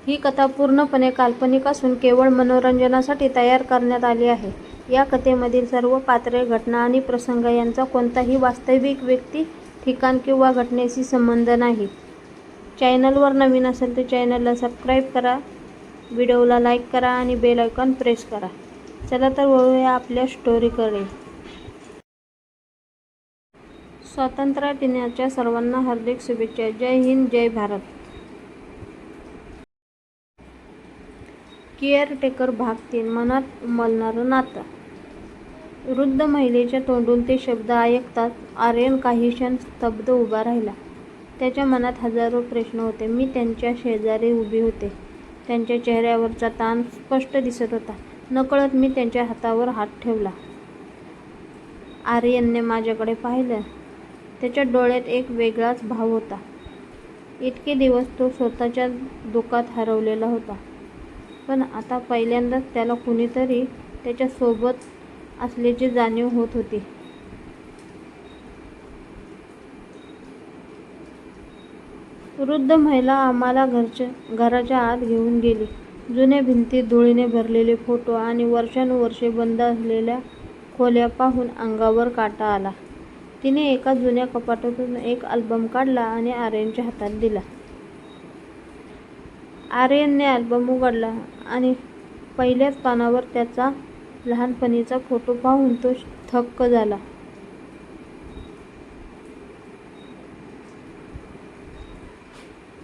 ही कथा पूर्णपणे काल्पनिक असून केवळ मनोरंजनासाठी तयार करण्यात आली आहे. या कथेमधील सर्व पात्रे, घटना आणि प्रसंग यांचा कोणताही वास्तविक व्यक्ती, ठिकाण किंवा घटनेशी संबंध नाही. चॅनलवर नवीन असेल तर चॅनलला सबस्क्राईब करा, व्हिडिओला लाईक करा आणि बेल आयकॉन प्रेस करा. चला तर वळूया आपल्या स्टोरीकडे. स्वातंत्र्य दिनाच्या सर्वांना हार्दिक शुभेच्छा. जय हिंद, जय भारत. केअरटेकर भाग 3. मनात उमलणारं नातं. वृद्ध महिलेच्या तोंडून ते शब्द ऐकताच आर्यन काही क्षण स्तब्ध उभा राहिला. त्याच्या मनात हजारो प्रश्न होते. मी त्यांच्या शेजारी उभी होते. त्यांच्या चेहऱ्यावरचा ताण स्पष्ट दिसत होता. नकळत मी त्यांच्या हातावर हात ठेवला. आर्यनने माझ्याकडे पाहिलं. त्याच्या डोळ्यात एक वेगळाच भाव होता. इतके दिवस तो स्वतःच्या दुःखात हरवलेला होता, पण आता पहिल्यांदाच त्याला कुणीतरी त्याच्या सोबत असल्याची जाणीव होत होती. वृद्ध महिला आम्हाला घराच्या आत घेऊन गेली. जुन्या भिंतीत धुळीने भरलेले फोटो आणि वर्षानुवर्षे बंद असलेल्या खोल्या पाहून अंगावर काटा आला. तिने एका जुन्या कपाटातून एक अल्बम काढला आणि आर्यनच्या हातात दिला. आर्यनने अल्बम उघडला आणि पहिल्याच पानावर त्याचा लहानपणीचा फोटो पाहून तो थक्क झाला.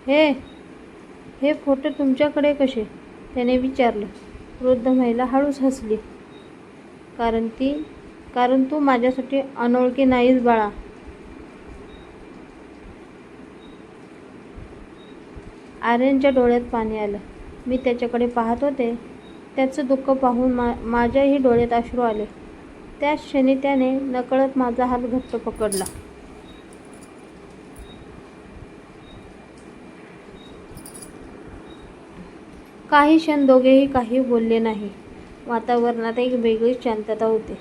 हे फोटो तुमच्याकडे कसे? त्याने विचारलं. वृद्ध महिला हळूच हसली. कारण तू माझ्यासाठी अनोळखी नाहीस बाळा. आर्यनच्या डोळ्यात पाणी आलं. मी त्याच्याकडे पाहत होते. त्याचं दुःख पाहून माझ्याही डोळ्यात अश्रू आले. त्याच क्षणी त्याने नकळत माझा हात घट्ट पकडला. काही क्षण दोघेही काही बोलले नाही. वातावरणात एक वेगळीच शांतता होती.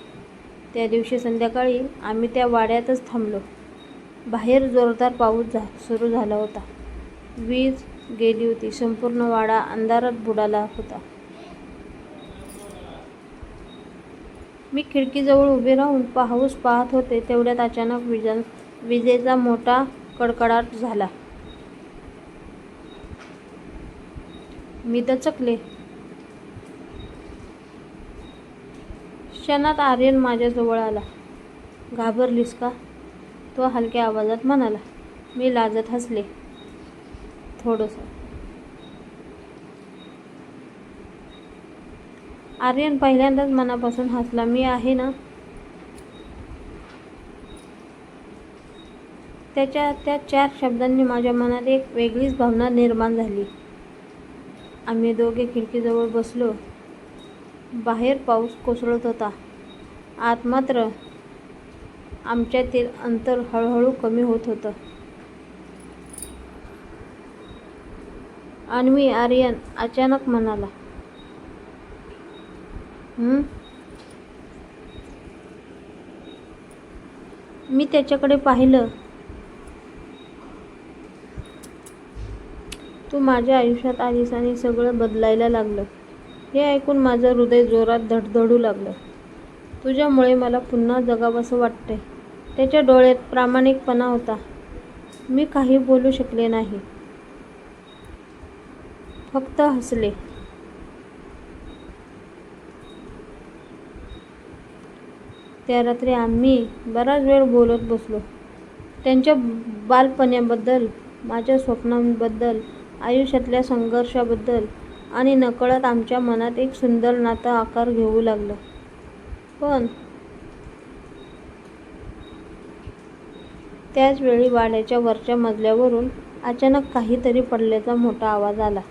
त्या दिवशी संध्याकाळी आम्ही त्या वाड्यातच थांबलो. बाहेर जोरदार पाऊस सुरू झाला होता. वीज गेली होती. संपूर्ण वाडा अंधारात बुडाला होता. मी खिडकीजवळ उभे राहून पाऊस पाहत होते. तेवढ्यात अचानक विजेचा मोठा कडकडाट झाला. मी दचकले. क्षणात आर्यन माझ्याजवळ आला. घाबरलीस का? तो हलक्या आवाजात म्हणाला. मी लाजत हसले. थोडंसं. आर्यन पहिल्यांदाच मनापासून हसला. मी आहे ना? त्याच्या त्या 4 शब्दांनी माझ्या मनात एक वेगळीच भावना निर्माण झाली. आम्ही दोघे खिडकीजवळ बसलो. बाहेर पाऊस कोसळत होता. आत मात्र आमच्यातील अंतर हळूहळू कमी होत होतं. अन्वी, आर्यन अचानक म्हणाला. मी त्याच्याकडे पाहिलं. तू माझ्या आयुष्यात आलीस आणि सगळं बदलायला लागलं. हे ऐकून माझं हृदय जोरात धडधडू लागलं. तुझ्यामुळे मला पुन्हा जगावंसं वाटतंय. त्याच्या डोळ्यात प्रामाणिकपणा होता. मी काही बोलू शकले नाही. फक्त हसले. त्या रात्री आम्ही बराच वेळ बोलत बसलो. त्यांच्या बालपणाबद्दल, माझ्या स्वप्नांबद्दल, आयुष्यातल्या संघर्षाबद्दल आणि नकळत आमच्या मनात एक सुंदर नातं आकार घेऊ लागलं. पण त्याच वेळी वाड्याच्या वरच्या मजल्यावरून अचानक काहीतरी पडल्याचा मोठा आवाज आला.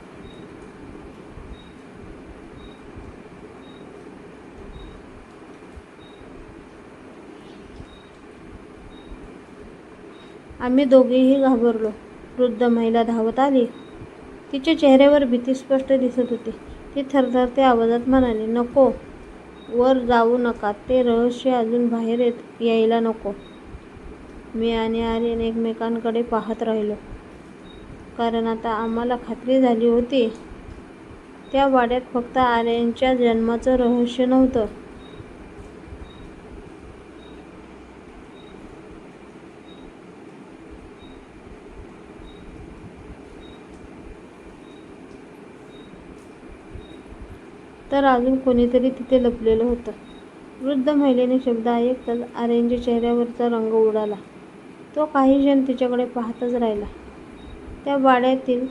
आम्ही दोघेही घाबरलो. वृद्ध महिला धावत आली. तिच्या चेहऱ्यावर भीती स्पष्ट दिसत होती. ती थरथरत्या आवाजात म्हणाली, नको, वर जाऊ नका. ते रहस्य अजून बाहेर यायला नको. मी आणि आर्यन एकमेकांकडे पाहत राहिलो. कारण आता आम्हाला खात्री झाली होती त्या वाड्यात फक्त आर्यनच्या जन्माचं रहस्य नव्हतं. तर अजून कोणीतरी तिथे लपलेलं होतं. वृद्ध महिलेने शब्द ऐकताच आर्यनच्या चेहऱ्यावरचा रंग उडाला. तो काही क्षण तिच्याकडे पाहतच राहिला. त्या वाड्यातील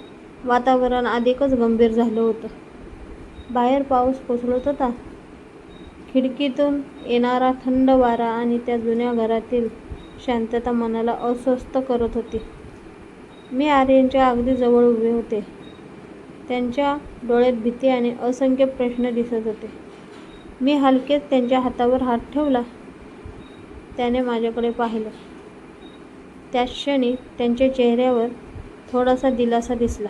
वातावरण अधिकच गंभीर झालं होतं. बाहेर पाऊस कोसळत होता. खिडकीतून येणारा थंड वारा आणि त्या जुन्या घरातील शांतता मनाला अस्वस्थ करत होती. मी आर्यनच्या अगदी जवळ उभे होते. त्यांच्या डोळ्यात भीती आणि असंख्य प्रश्न दिसत होते. मी हलकेच त्यांच्या हातावर हात ठेवला. त्याने माझ्याकडे पाहिलं. त्याच क्षणी त्यांच्या चेहऱ्यावर थोडासा दिलासा दिसला.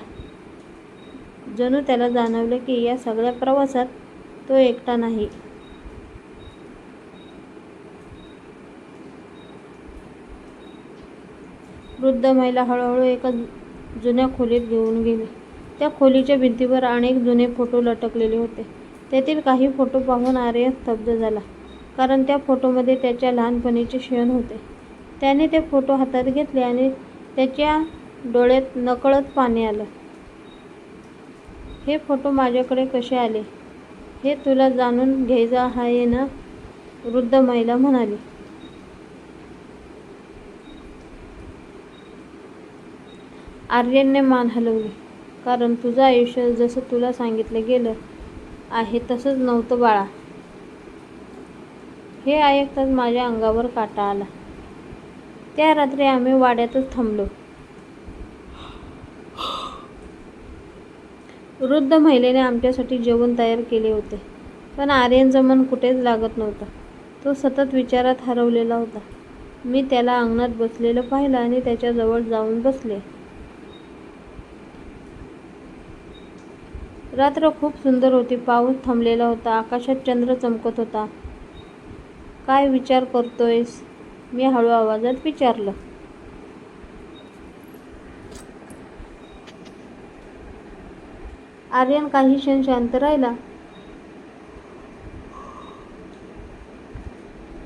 जणू त्याला जाणवलं की या सगळ्या प्रवासात तो एकटा नाही. वृद्ध महिला हळूहळू एका जुन्या खोलीत घेऊन गेली. त्या खोलीच्या भिंतीवर अनेक जुने फोटो लटकलेले होते. त्यातील काही फोटो पाहून आर्यन स्तब्ध झाला, कारण त्या फोटोमध्ये त्याच्या लहानपणीचे क्षण होते. त्याने ते फोटो हातात घेतले आणि त्याच्या डोळ्यात नकळत पाणी आलं. हे फोटो माझ्याकडे कसे आले हे तुला जाणून घ्यायचं आहे ना? वृद्ध महिला म्हणाली. आर्यनने मान हलवली. कारण तुझं आयुष्य जसं तुला सांगितलं गेलं आहे तसंच नव्हतं बाळा. हे ऐकताच माझ्या अंगावर काटा आला. त्या रात्री आम्ही वाड्यातच थांबलो. वृद्ध महिलेने आमच्यासाठी जेवण तयार केले होते, पण आर्यनचं मन कुठेच लागत नव्हतं. तो सतत विचारात हरवलेला होता. मी त्याला अंगणात बसलेलं पाहिलं आणि त्याच्याजवळ जाऊन बसले. रात्र खूप सुंदर होती. पाऊस थांबलेला होता. आकाशात चंद्र चमकत होता. काय विचार करतोयस? मी हळू आवाजात विचारलं. आर्यन काही क्षण शांत राहिला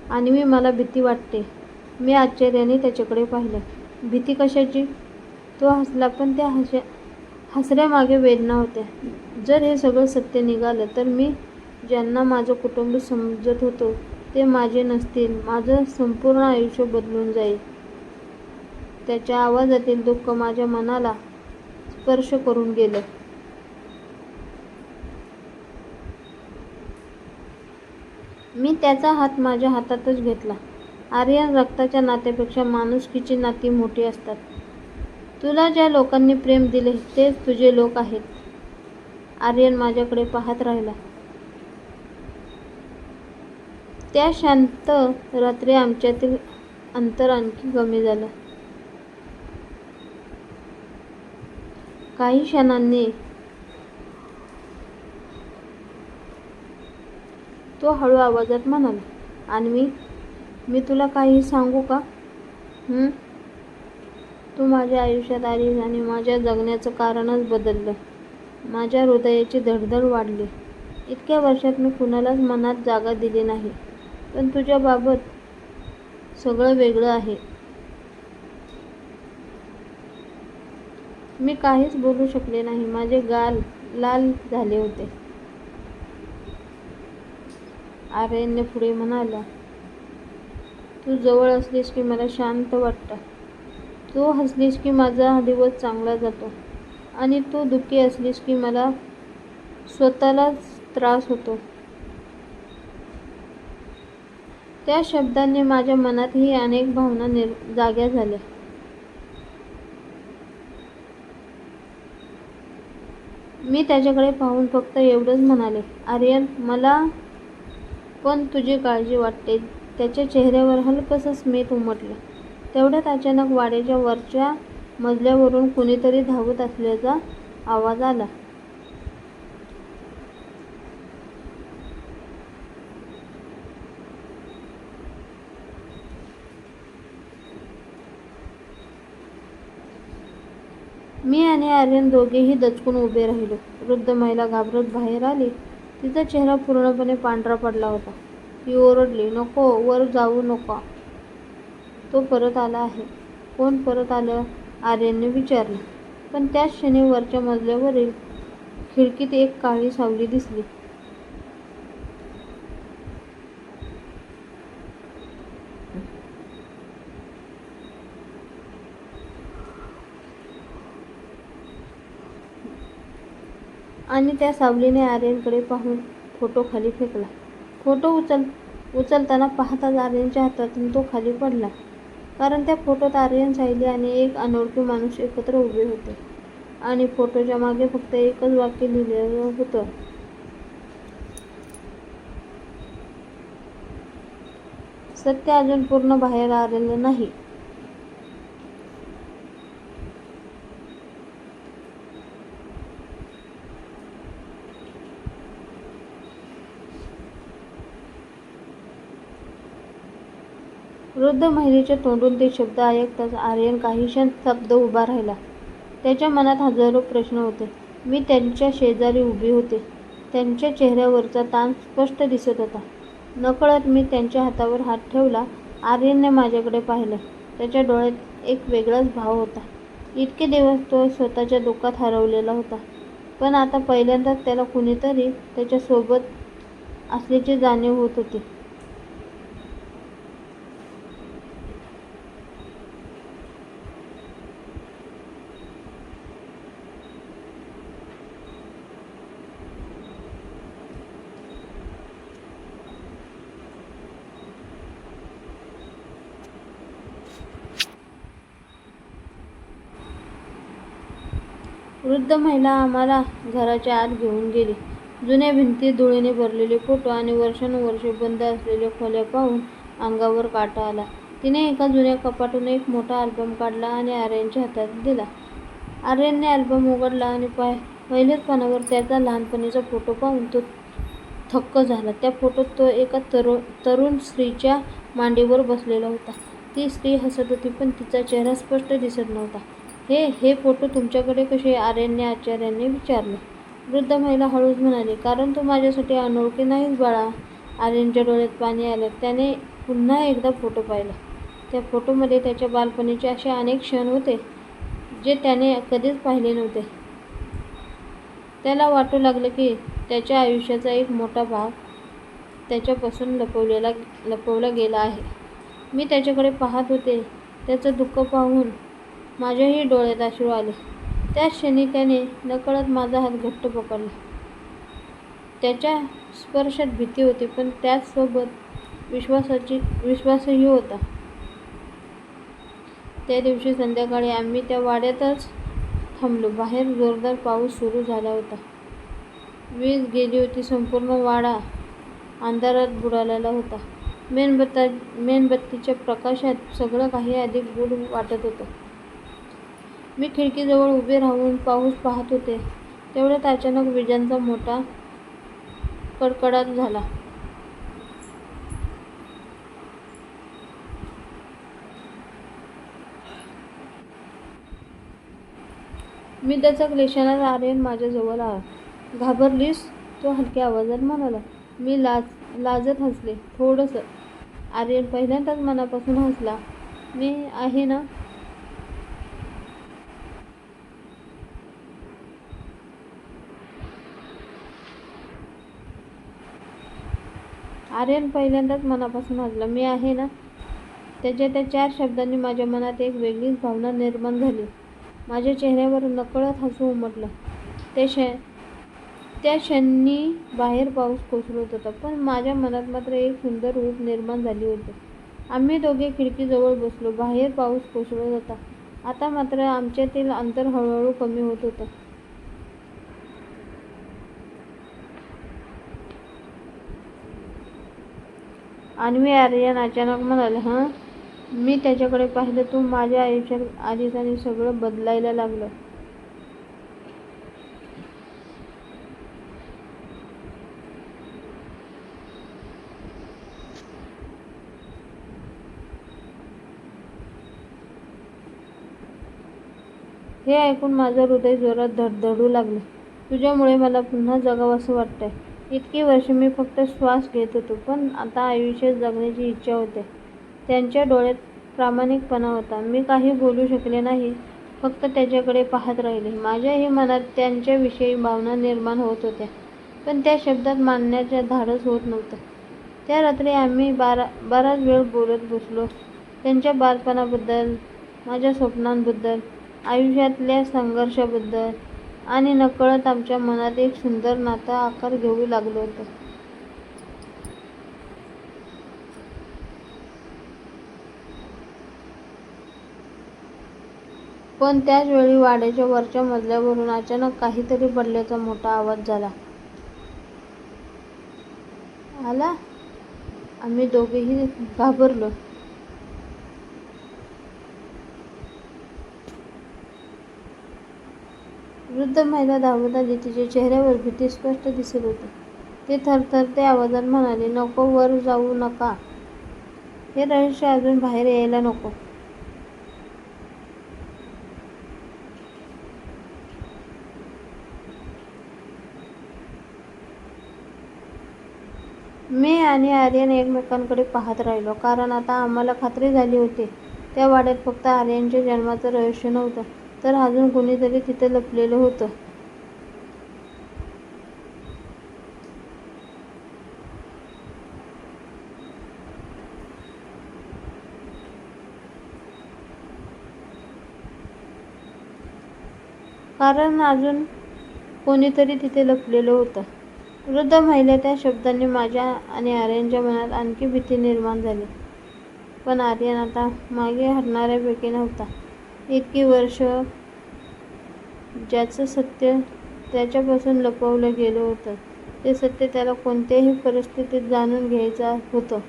आणि मला भीती वाटते. मी आश्चर्याने त्याच्याकडे पाहिलं. भीती कशाची? तो हसला, पण त्या हसऱ्यामागे वेदना होत्या. जर हे सगळं सत्य निघालं तर मी ज्यांना माझं कुटुंब समजत होतो ते माझे नसतील. माझं संपूर्ण आयुष्य बदलून जाईल. त्याच्या आवाजातील दुःख माझ्या मनाला स्पर्श करून गेलं. मी त्याचा हात माझ्या हातातच घेतला. आर्यन, रक्ताच्या नात्यापेक्षा माणुसकीची नाती मोठी असतात. तुला ज्या लोकांनी प्रेम दिले तेच तुझे लोक आहेत. आर्यन माझ्याकडे पाहत राहिला. त्या शांत रात्री आमच्यातील अंतर आणखी कमी झालं. काही क्षणांनी तो हळू आवाजात म्हणाला, आणि मी तुला काही सांगू का? तू माझ्या आयुष्यात आलीस आणि माझ्या जगण्याचं कारणच बदललं. माझ्या हृदयाची धडधड वाढली. इतक्या वर्षात मी कुणालाच मनात जागा दिली नाही, पण तुझ्याबाबत सगळं वेगळं आहे. मी काहीच बोलू शकले नाही. माझे गाल लाल झाले होते. आर्यनने पुढे म्हणाला, तू जवळ असलीस की मला शांत वाटतं. तू हसलीस की माझा दिवस चांगला जातो आणि तू दुःखी असलीस की मला स्वतःलाच त्रास होतो. त्या शब्दांनी माझ्या मनातही अनेक भावना जाग्या झाल्या. मी त्याच्याकडे पाहून फक्त एवढंच म्हणाले, आर्यन, मला पण तुझी काळजी वाटते. त्याच्या चेहऱ्यावर हलकंसं स्मित उमटलं. तेवढ्यात अचानक वाड्याच्या वरच्या मजल्यावरून कुणीतरी धावत असल्याचा आवाज आला. मी आणि आर्यन दोघेही दचकून उभे राहिलो. वृद्ध महिला घाबरत बाहेर आली. तिचा चेहरा पूर्णपणे पांढरा पडला होता. ती ओरडली, नको, वर जाऊ नका. तो परत आला आहे. कोण परत आलं? आर्यनने विचारलं. पण त्याच क्षणी वरच्या मजल्यावरील खिडकीत एक काळी सावली दिसली. आणि त्या सावलीने आर्यनकडे पाहून फोटो खाली फेकला. फोटो उचलताना पाहताच आर्यनच्या हातातून तो खाली पडला. कारण त्या फोटोत आर्यन, सायली आणि एक अनोळखी माणूस एकत्र उभे होते. आणि फोटोच्या मागे फक्त एकच वाक्य लिहिलेलं होतं. सत्य अजून पूर्ण बाहेर आलेलं नाही. वृद्ध महिलेच्या तोंडून ते शब्द ऐकताच आर्यन काही क्षण स्तब्ध उभा राहिला. त्याच्या मनात हजारो प्रश्न होते. मी त्यांच्या शेजारी उभी होते. त्यांच्या चेहऱ्यावरचा ताण स्पष्ट दिसत होता. नकळत मी त्यांच्या हातावर हात ठेवला. आर्यनने माझ्याकडे पाहिलं. त्याच्या डोळ्यात एक वेगळाच भाव होता. इतके दिवस तो स्वतःच्या दुःखात हरवलेला होता. पण आता पहिल्यांदाच त्याला कुणीतरी त्याच्या सोबत असल्याची जाणीव होत होती. वृद्ध महिला आम्हाला घराच्या आत घेऊन गेली. जुन्या भिंती, धुळीने भरलेले फोटो आणि वर्षानुवर्षे बंद असलेल्या खोल्या पाहून अंगावर काटा आला. तिने एका जुन्या कपाटातून एक मोठा अल्बम काढला आणि आर्यनच्या हातात दिला. आर्यनने अल्बम उघडला आणि पहिल्याच पानावर त्याचा लहानपणीचा फोटो पाहून तो थक्क झाला. त्या फोटोत तो एका तरुण स्त्रीच्या मांडीवर बसलेला होता. ती स्त्री हसत होती, पण तिचा चेहरा स्पष्ट दिसत नव्हता. हे फोटो तुमच्याकडे कसे? आर्यनने आश्चर्याने विचारले. वृद्ध महिला हळूच म्हणाली, कारण तू माझ्यासाठी अनोळखी नाहीस बाळा. आर्यनच्या डोळ्यात पाणी आलं. त्याने पुन्हा एकदा फोटो पाहिला. त्या फोटोमध्ये त्याच्या बालपणीचे असे अनेक क्षण होते जे त्याने कधीच पाहिले नव्हते. त्याला वाटू लागलं की त्याच्या आयुष्याचा एक मोठा भाग त्याच्यापासून लपवला गेला आहे. मी त्याच्याकडे पाहत होते. त्याचं दुःख पाहून माझ्याही डोळ्यात अश्रू आले. त्याच क्षणी त्याने नकळत माझा हात घट्ट पकडला. त्याच्या स्पर्शात भीती होती, पण त्याचसोबत विश्वासही होता. त्या दिवशी संध्याकाळी आम्ही त्या वाड्यातच थांबलो. बाहेर जोरदार पाऊस सुरू झाला होता. वीज गेली होती. संपूर्ण वाडा अंधारात बुडालेला होता. मेणबत्तीच्या प्रकाशात सगळं काही अधिक गूढ वाटत होतं. मी खिडकीजवळ उभे राहून पाऊस पाहत होते. तेवढ्यात अचानक विजांचा मोठा कडकडाट झाला. मी दचकले. क्षणात आर्यन माझ्याजवळ आला. घाबरलीस? तो हलक्या आवाजात म्हणाला. मी लाजत हसले. थोडंसं. आर्यन पहिल्यांदाच मनापासून हसला. मी आहे ना? आर्यन पहिल्यांदाच मनापासून हसला. मी आहे ना? त्याच्या त्या 4 शब्दांनी माझ्या मनात एक वेगळीच भावना निर्माण झाली. माझ्या चेहऱ्यावर नकळत हसू उमटलं. त्या क्षणी बाहेर पाऊस कोसळत होता, पण माझ्या मनात मात्र एक सुंदर ऊब निर्माण झाली होती. आम्ही दोघे खिडकीजवळ बसलो. बाहेर पाऊस कोसळत होता. आता मात्र आमच्यातील अंतर हळूहळू कमी होत होतं. अन्वी, आर्यन अचानक म्हणाले. हं? मी त्याच्याकडे पाहिलं. तू माझ्या आयुष्यात आलीस आणि सगळं बदलायला लागलं. हे ऐकून माझं हृदय जोरात धडधडू लागलं. तुझ्यामुळे मला पुन्हा जगावंसं वाटतंय. इतकी वर्षे मी फक्त श्वास घेत होतो, पण आता आयुष्य जगण्याची इच्छा होते. त्यांच्या डोळ्यात प्रामाणिकपणा होता. मी काही बोलू शकले नाही, फक्त त्याच्याकडे पाहत राहिले. माझ्याही मनात त्यांच्याविषयी भावना निर्माण होत होत्या, पण त्या शब्दात मांडण्याचं धाडस होत नव्हतं. त्या रात्री आम्ही बराच वेळ बोलत बसलो. त्यांच्या बालपणाबद्दल, माझ्या स्वप्नांबद्दल, आयुष्यातल्या संघर्षाबद्दल, आणि नकळत आमच्या मनात एक सुंदर नातं आकार घेऊ लागलं होतं. पण त्याच वेळी वाड्याच्या वरच्या मजल्यावरून अचानक काहीतरी पडल्याचा मोठा आवाज आला. आम्ही दोघेही घाबरलो. वृद्ध महिला धावत आली. तिच्या चेहऱ्यावर भीती स्पष्ट दिसत होती. ती थरथरत्या आवाजात म्हणाली, नको, वर जाऊ नका. हे रहस्य अजून बाहेर यायला नको. मी आणि आर्यन एकमेकांकडे पाहत राहिलो, कारण आता आम्हाला खात्री झाली होती त्या वाड्यात फक्त आर्यनच्या जन्माचं रहस्य नव्हतं, तर अजून कुणीतरी तिथे लपलेलं होतं. वृद्ध महिला त्या शब्दांनी माझ्या आणि आर्यनच्या मनात आणखी भीती निर्माण झाली. पण आर्यन आता मागे हटणाऱ्यापैकी नव्हता. इतकी वर्ष ज्याचं सत्य त्याच्यापासून लपवलं गेलं होतं, ते सत्य त्याला कोणत्याही परिस्थितीत जाणून घ्यायचं होतं.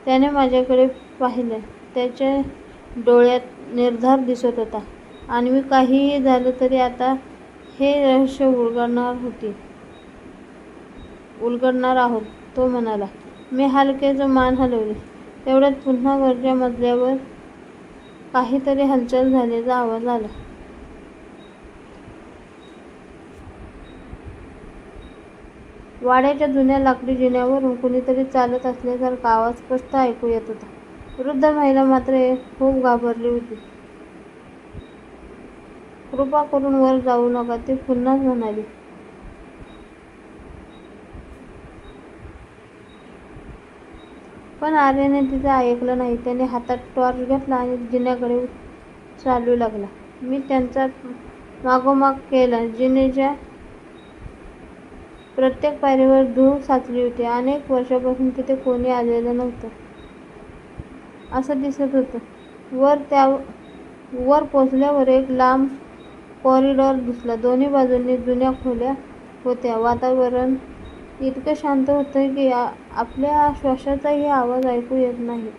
त्याने माझ्याकडे पाहिलं. त्याच्या डोळ्यात निर्धार दिसत होता. आणि काहीही झालं तरी आता हे रहस्य उलगडणार आहोत, तो म्हणाला. मी हलकेच मान हलवली. तेवढ्यात पुन्हा वरच्या मजल्यावर काहीतरी हालचाल झाल्याचा आवाज आला. वाड्याच्या जुन्या लाकडी जिन्यावरून कुणीतरी चालत असल्यासारखा आवाज स्पष्ट ऐकू येत होता. वृद्ध महिला मात्र खूप घाबरली होती. कृपा करून वर जाऊ नका, ती पुन्हा म्हणाली. पण आर्यनने तिचं ऐकलं नाही. त्याने हातात टॉर्च घेतला आणि जिन्याकडे चालू लागला. मी त्यांचा मागोमाग केला. जिन्याच्या प्रत्येक पायरीवर धूळ साचली होती. अनेक वर्षांपासून तिथे कोणी आलेलं नव्हतं असं दिसत होतं. वर पोचल्यावर एक लांब कॉरिडॉर दिसला. दोन्ही बाजूंनी जुन्या खोल्या होत्या. वातावरण इतकं शांत होतं की आपल्या श्वासाचाही आवाज ऐकू येत नाही.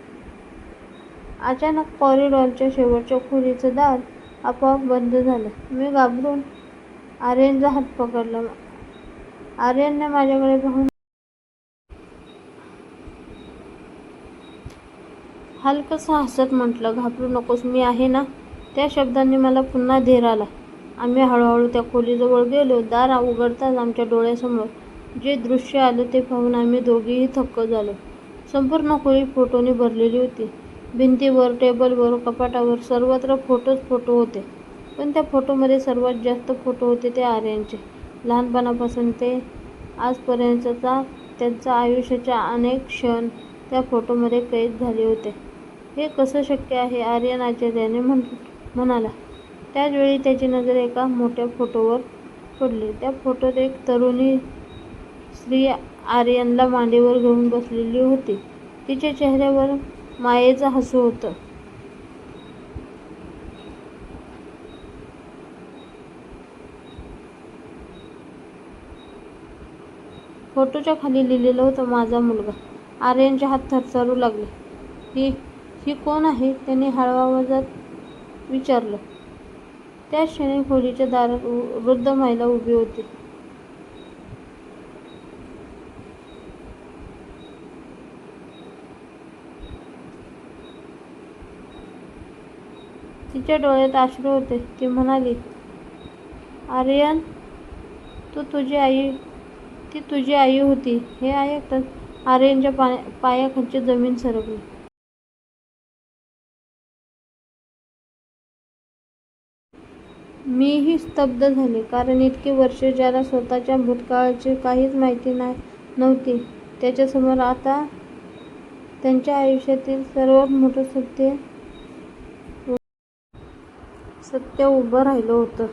अचानक कॉरिडॉरच्या शेवटच्या खोलीचं दार आपोआप बंद झालं. मी घाबरून आर्यनचा हात पकडला. आर्यनने माझ्याकडे पाहून हलकंसं हसत म्हटलं, घाबरू नकोस, मी आहे ना. त्या शब्दांनी मला पुन्हा धीर आला. आम्ही हळूहळू त्या खोलीजवळ गेलो. दार उघडताच आमच्या डोळ्यासमोर जे दृश्य आलं ते पाहून आम्ही दोघेही थक्क झालो. संपूर्ण खोली फोटोंनी भरलेली होती. भिंतीवर, टेबलवर, कपाटावर सर्वत्र फोटोच फोटो होते. पण त्या फोटोमध्ये सर्वात जास्त फोटो होते ते आर्यनचे. लहानपणापासून ते आजपर्यंतचा त्यांच्या आयुष्याचे अनेक क्षण त्या फोटोमध्ये कैद झाले होते. हे कसं शक्य आहे, आर्यन आश्चर्याने म्हणाला. त्याच वेळी त्याची नजर एका मोठ्या फोटोवर पडली. त्या फोटोत एक तरुणी स्त्री आर्यनला मांडीवर घेऊन बसलेली होती. तिच्या चेहऱ्यावर मायेचं हसू होतं. फोटोच्या खाली लिहिलेलं होतं, माझा मुलगा. आर्यनचे हात थरथरू लागले. ही कोण आहे, त्याने हळव्या आवाजात विचारलं. त्याच क्षणी खोलीच्या दारात वृद्ध महिला उभी होती. तिच्या डोळ्यात अश्रू होते. ती म्हणाली, आर्यन, ती तुझी आई होती. हे ऐकताच आर्यनच्या पायाखालची जमीन सरकली. मीही स्तब्ध झाले. कारण इतकी वर्षे ज्याला स्वतःच्या भूतकाळाची काहीच माहिती नव्हती, त्याच्यासमोर आता त्याच्या आयुष्यातील सर्वात मोठं सत्य उभं राहिलं होतं.